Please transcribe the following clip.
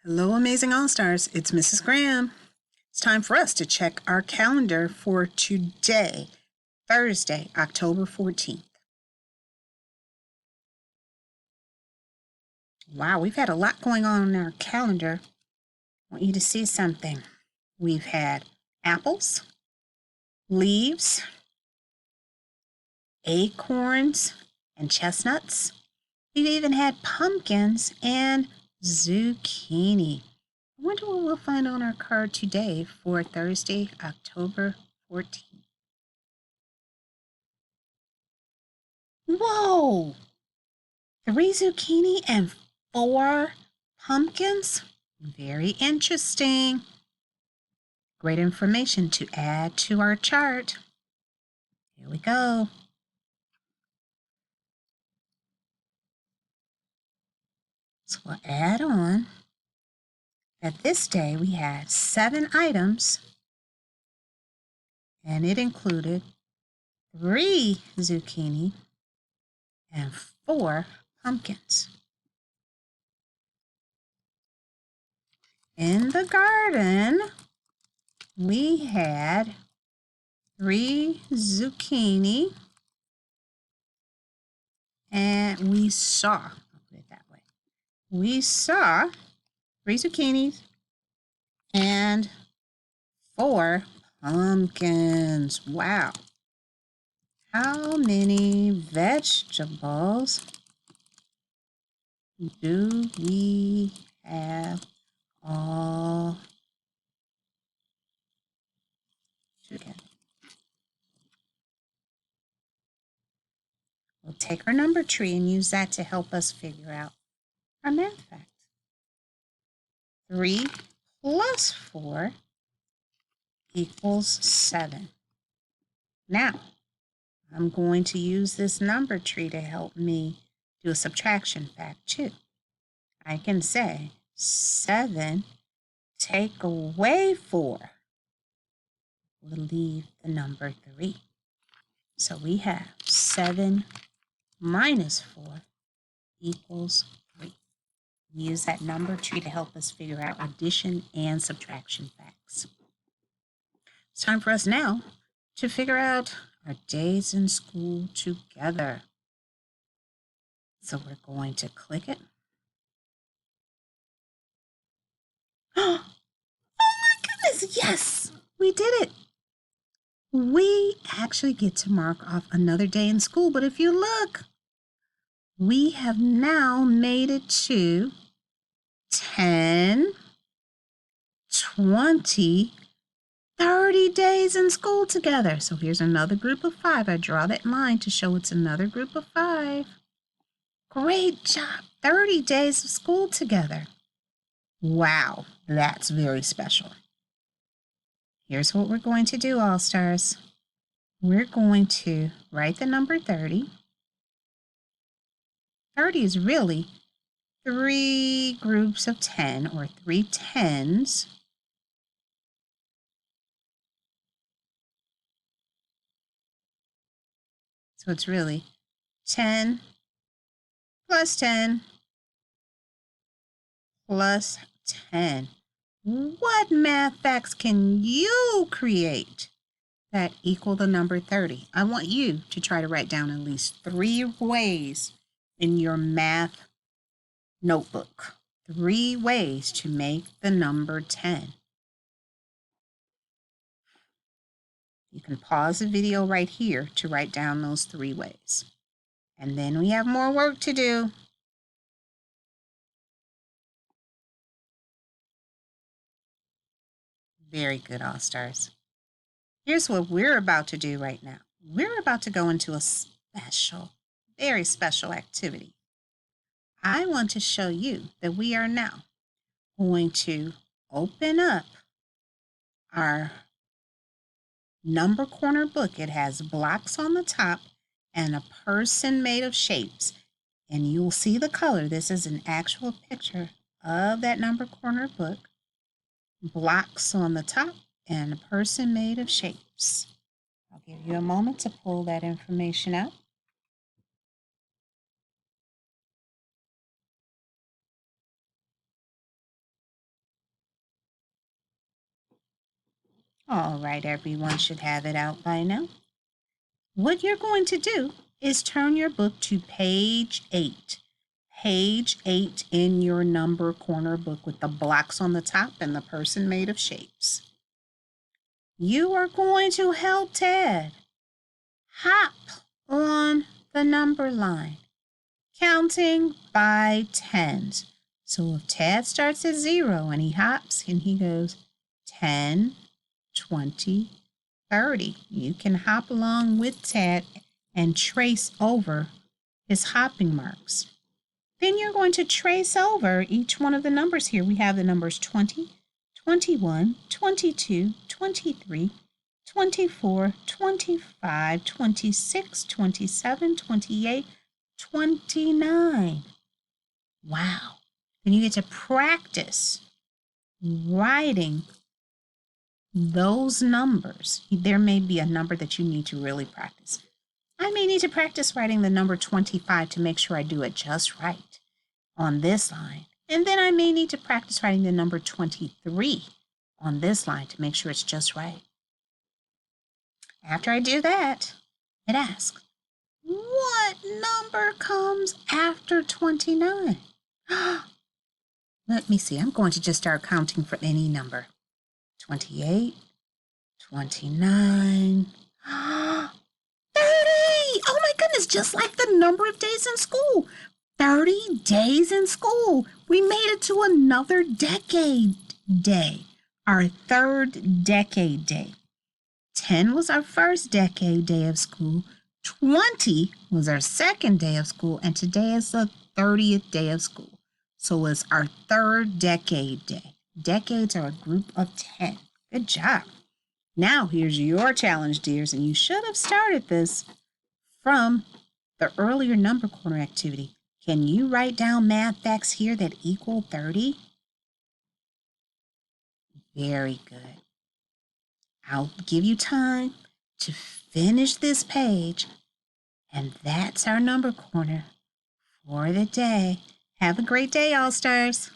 Hello, Amazing All-Stars. It's Mrs. Graham. It's time for us to check our calendar for today, Thursday, October 14th. Wow, we've had a lot going on in our calendar. I want you to see something. We've had apples, leaves, acorns, and chestnuts. We've even had pumpkins and zucchini. I wonder what we'll find on our card today for Thursday, October 14th. Whoa! 3 zucchini and 4 pumpkins? Very interesting. Great information to add to our chart. Here we go. So we'll add on that this day we had 7 items, and it included 3 zucchini and 4 pumpkins. In the garden, we had 3 zucchini, and we saw 3 zucchinis and 4 pumpkins. Wow. How many vegetables do we have all together? We'll take our number tree and use that to help us figure out our math fact. 3 plus 4 equals 7. Now, I'm going to use this number tree to help me do a subtraction fact too. I can say 7 take away 4 will leave the number 3. So we have 7 minus 4 equals 3. We use that number tree to help us figure out addition and subtraction facts. It's time for us now to figure out our days in school together. So we're going to click it. Oh my goodness, yes, we did it. We actually get to mark off another day in school, but if you look, we have now made it to 10, 20, 30 days in school together. So here's another group of 5. I draw that line to show it's another group of 5. Great job. 30 days of school together. Wow, that's very special. Here's what we're going to do, All-Stars. We're going to write the number 30. 30 is really 3 groups of 10 or 3 tens. So it's really 10 plus 10 plus 10. What math facts can you create that equal the number 30? I want you to try to write down at least 3 ways in your math notebook. 3 ways to make the number 10. You can pause the video right here to write down those 3 ways. And then we have more work to do. Very good, All-Stars. Here's what we're about to do right now. We're about to go into a special, very special activity. I want to show you that we are now going to open up our number corner book. It has blocks on the top and a person made of shapes. And you'll see the color. This is an actual picture of that number corner book. Blocks on the top and a person made of shapes. I'll give you a moment to pull that information out. All right, everyone should have it out by now. What you're going to do is turn your book to page 8. Page 8 in your number corner book with the blocks on the top and the person made of shapes. You are going to help Ted hop on the number line, counting by tens. So if Ted starts at 0 and he hops and he goes 10, 20, 30, you can hop along with Ted and trace over his hopping marks. Then you're going to trace over each one of the numbers here. We have the numbers 20, 21, 22, 23, 24, 25, 26, 27, 28, 29. Wow. Then you get to practice writing those numbers. There may be a number that you need to really practice. I may need to practice writing the number 25 to make sure I do it just right on this line. And then I may need to practice writing the number 23 on this line to make sure it's just right. After I do that, it asks, what number comes after 29? Let me see. I'm going to just start counting for any number. 28, 29, 30. Oh my goodness, just like the number of days in school. 30 days in school. We made it to another decade day, our third decade day. 10 was our first decade day of school. 20 was our second day of school. And today is the 30th day of school. So it's our third decade day. Decades are a group of 10. Good job. Now here's your challenge, dears. And you should have started this from the earlier number corner activity. Can you write down math facts here that equal 30? Very good. I'll give you time to finish this page. And that's our number corner for the day. Have a great day, All-Stars.